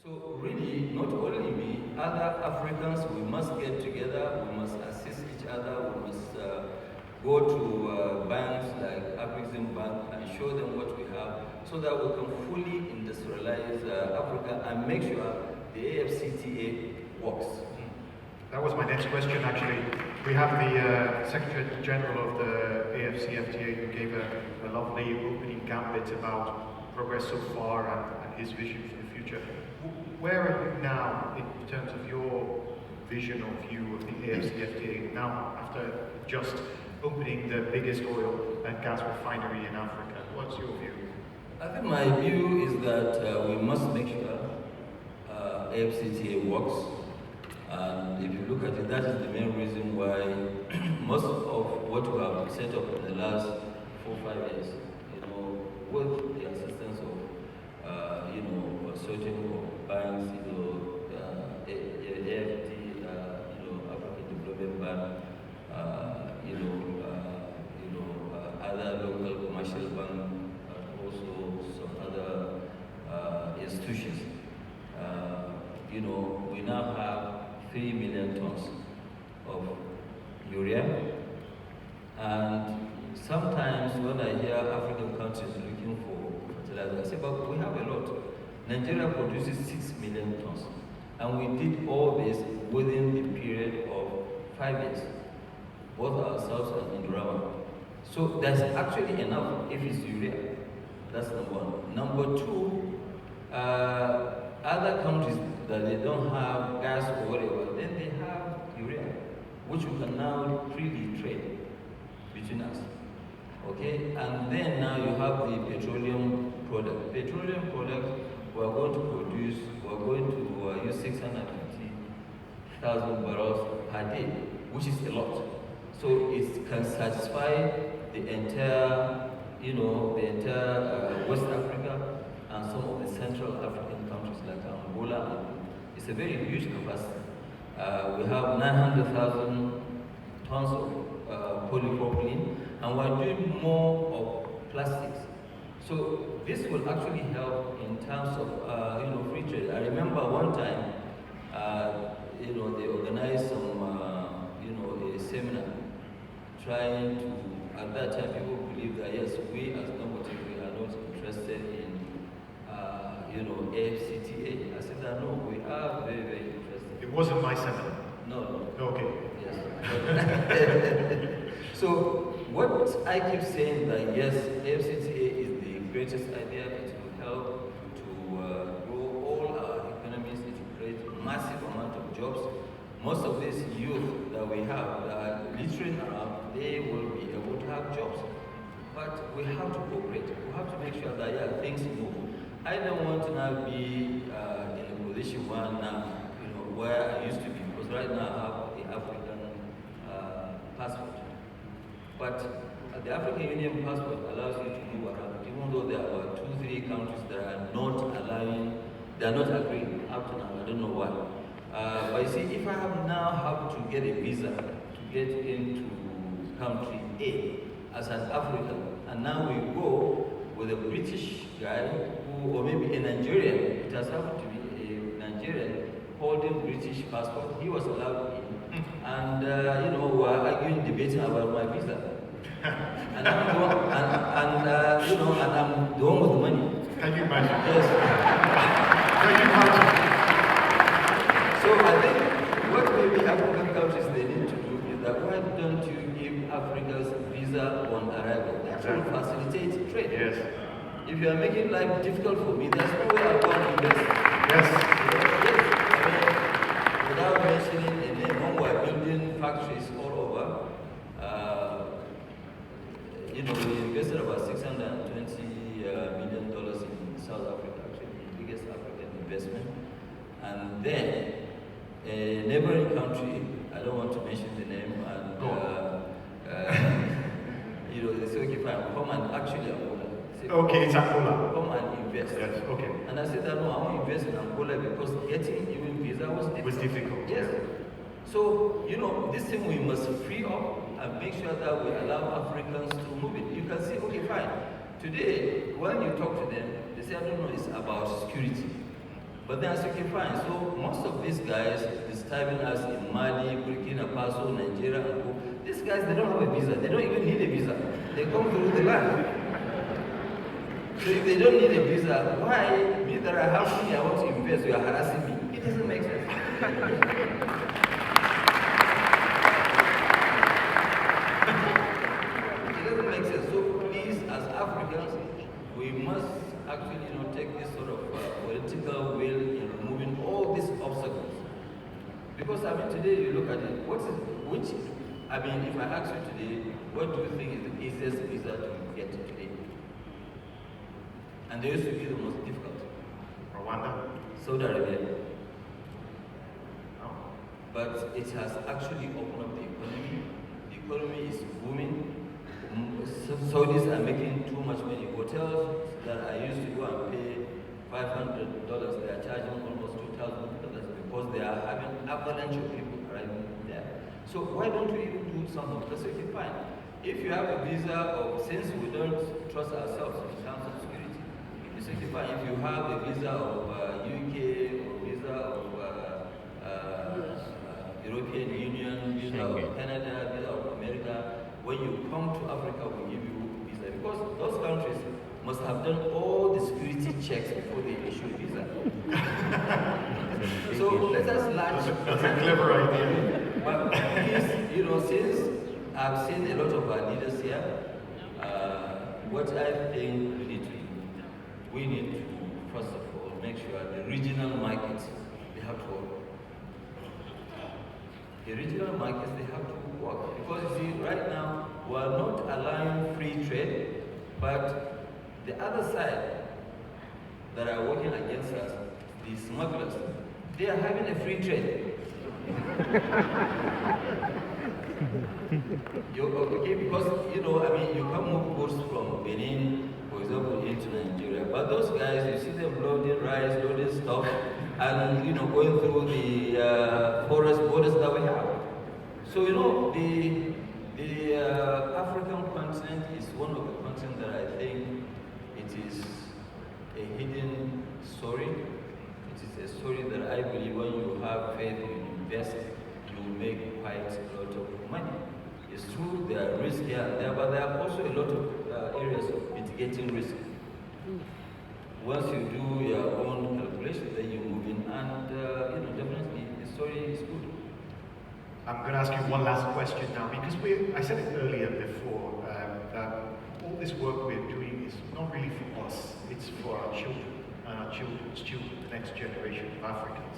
So really, not only we, other Africans, we must get together, we must assist each other, we must go to banks like Afrexim Bank and show them what we have so that we can fully industrialize Africa and make sure the AFCTA works. That was my next question, actually. We have the Secretary General of the AFCTA who gave a lovely opening gambit about progress so far and his vision for the future. Where are you now in terms of your vision or view of the AFCTA now, after just opening the biggest oil and gas refinery in Africa? What's your view? I think my view is that we must make sure AFCTA works. And if you look at it, that is the main reason why most of what we have set up in the last 4 or 5 years, with the assistance of, consortium of banks, AFT, African Development Bank, other local commercial banks, and also some other institutions. We now have 3 million tons of urea, and sometimes when I hear African countries looking for fertilizer, I say, but we have a lot. Nigeria produces 6 million tons, and we did all this within the period of 5 years, both ourselves and Indorama. So there's actually enough if it's urea. That's number one. Number two, other countries that they don't have gas or whatever, then they have urea, which we can now freely trade between us. Okay, and then now you have the petroleum product. Petroleum product, we are going to produce, we are going to use 650,000 barrels per day, which is a lot. So it can satisfy the entire, West Africa and some of the Central African countries like Angola. It's a very huge capacity. We have 900,000 tons of polypropylene, and we're doing more of plastics. So this will actually help in terms of free trade. I remember one time, they organized some a seminar trying to. At that time, people believed that yes, we as Dangote, we are not interested in AFCTA. I said that no, we are very, very interested. It wasn't my seminar. No. Okay. Yes. So what I keep saying that yes, AFCTA is the greatest idea. It will help to grow all our economies. It will create massive amount of jobs. Most of these youth that we have that are littering around, they will be able to have jobs. But we have to cooperate. We have to make sure that things move. I don't want to now be in a position where I used to be, because right now I have the African passport. But the African Union passport allows you to move around, even though there are 2-3 countries that are not allowing, they are not agreeing up to now. I don't know why. But you see, if I have to get a visa to get into country A as an African, and now we go with a British guy or maybe a Nigerian, it has happened to be a Nigerian holding British passport, he was allowed in. And we're arguing, debating about my visa. And I'm the one, and I'm the one with the money. Can you imagine? Yes. Can you imagine? So I think what maybe African countries they need to do is that why don't you give Africa's visa on arrival? That will facilitate trade. Yes. If you are making life difficult for me, there's no way I want to invest. Yes. Without mentioning a name, when we're building factories all over, we invested about $620 million in South Africa, actually the biggest African investment. And then a neighboring country, I don't want to mention the name, and they say, okay, fine, come and actually Angola. Okay, it's Angola. Come and invest. Yes, okay. And I said that no, I won't invest in Angola because getting even visa was difficult. Was difficult. Yes. So, this thing we must free up and make sure that we allow Africans to move it. You can say, okay, fine. Today, when you talk to them, they say, I don't know, it's about security. But then I said, okay, fine. So most of these guys disturbing us in Mali, Burkina Faso, Nigeria, and Congo, these guys, they don't have a visa. They don't even need a visa. They come through the land. So if they don't need a visa, why, me that I have money, I want to invest, you are harassing me? It doesn't make sense. It doesn't make sense. So please, as Africans, we must actually, take this sort of political will in removing all these obstacles. Because today you look at it, if I ask you today, what do you think is the easiest visa to get today? And they used to be the most difficult. Rwanda? Saudi Arabia. No. But it has actually opened up the economy. The economy is booming. Saudis are making too much money. Hotels that I used to go and pay $500, they are charging almost $2,000 because they are having avalanche of people arriving there. So why don't we even do something? Let's say, okay, fine. If you have a visa since we don't trust ourselves in terms of security, it's okay, fine. If you have a visa of UK or visa of European Union, visa of Canada, visa of America, when you come to Africa, we give you visa. Because those countries must have done all the security checks before they issue a visa. So let us launch. That's a clever idea. But please, since I've seen a lot of our leaders here, what I think we need to, first of all, make sure the regional markets, they have to work. The regional markets, they have to work. Because you see, right now, we are not allowing free trade, but the other side that are working against us, the smugglers, they are having a free trade. Okay, because you can move goods from Benin, for example, into Nigeria. But those guys, you see them loading rice, loading stuff, and going through the forest borders that we have. So the African continent is one of the continents that I think it is a hidden story. It is a story that I believe when you have faith, you invest, you will make quite a lot of money. It's true, there are risks here and there, but there are also a lot of areas of mitigating risk. Once you do your own calculation, then you move in, and definitely the story is good. I'm going to ask you one last question now, because I said it earlier before, that all this work we're doing is not really for us, it's for our children, and our children's children, the next generation of Africans.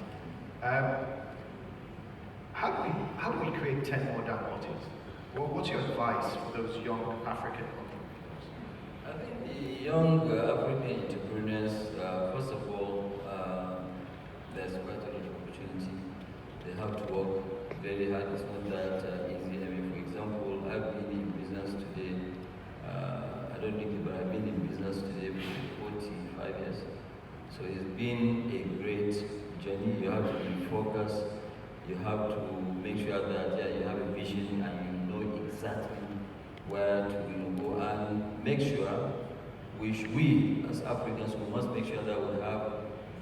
How do we create 10 more Dangotes? Well, what's your advice for those young African entrepreneurs? I think the young African entrepreneurs, first of all, there's quite a lot of opportunity. They have to work very hard. It's not that easy. For example, I've been in business today. I don't think it, but I've been in business today for 45 years. So it's been a great journey. You have to be focused. You have to make sure that you have a vision and you know exactly where to go, and make sure we as Africans, we must make sure that we have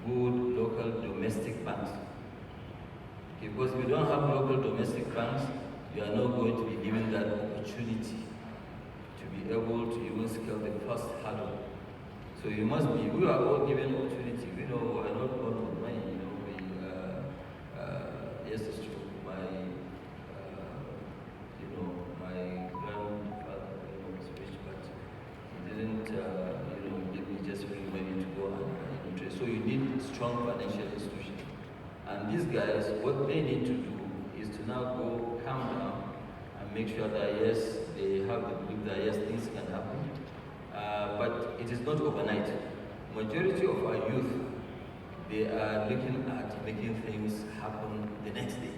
good local domestic banks. Because if you don't have local domestic banks, you are not going to be given that opportunity to be able to even scale the first hurdle. So you must be, we are all given opportunity. We are not born with money, yes, it's true. My grandfather was rich, but he didn't, give me just free money to go and trade. So you need strong financial institutions. And these guys, what they need to do is to now go calm down and make sure that yes, they have the belief that yes, things can happen. But it is not overnight. Majority of our youth, they are looking at making things happen the next day.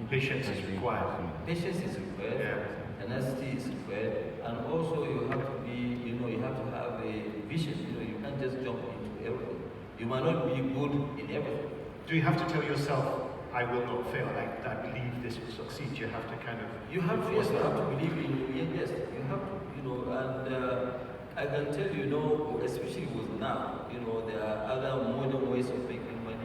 Patience is required. Patience is required. Tenacity is required, and also you have to be, you have to have a vision. You can't just jump into everything. You might not be good in everything. Do you have to tell yourself, I will not fail, I believe this will succeed? You have to kind of... You have to believe in, yes, you have to, and I can tell you, especially with now, there are other modern ways of making money.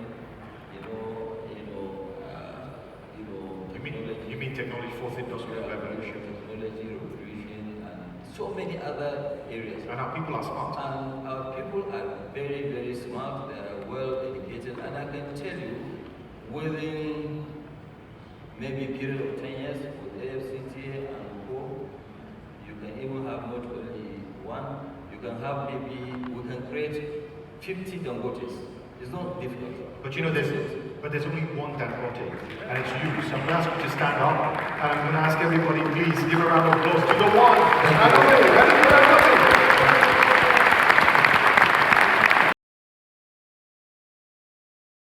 You mean technology, fourth industrial revolution? Technology revolution, and so many other areas. And our people are smart. And our people are very, very smart. They are well educated, and I can tell you, within maybe a period of 10 years with AFCTA and co, you can even have not only one, you can have we can create 50 Dangotes. It's not difficult. But there's only one Dangote, and it's you. So I'm going to ask you to stand up, and I'm going to ask everybody, please give a round of applause to the one and only Aliko.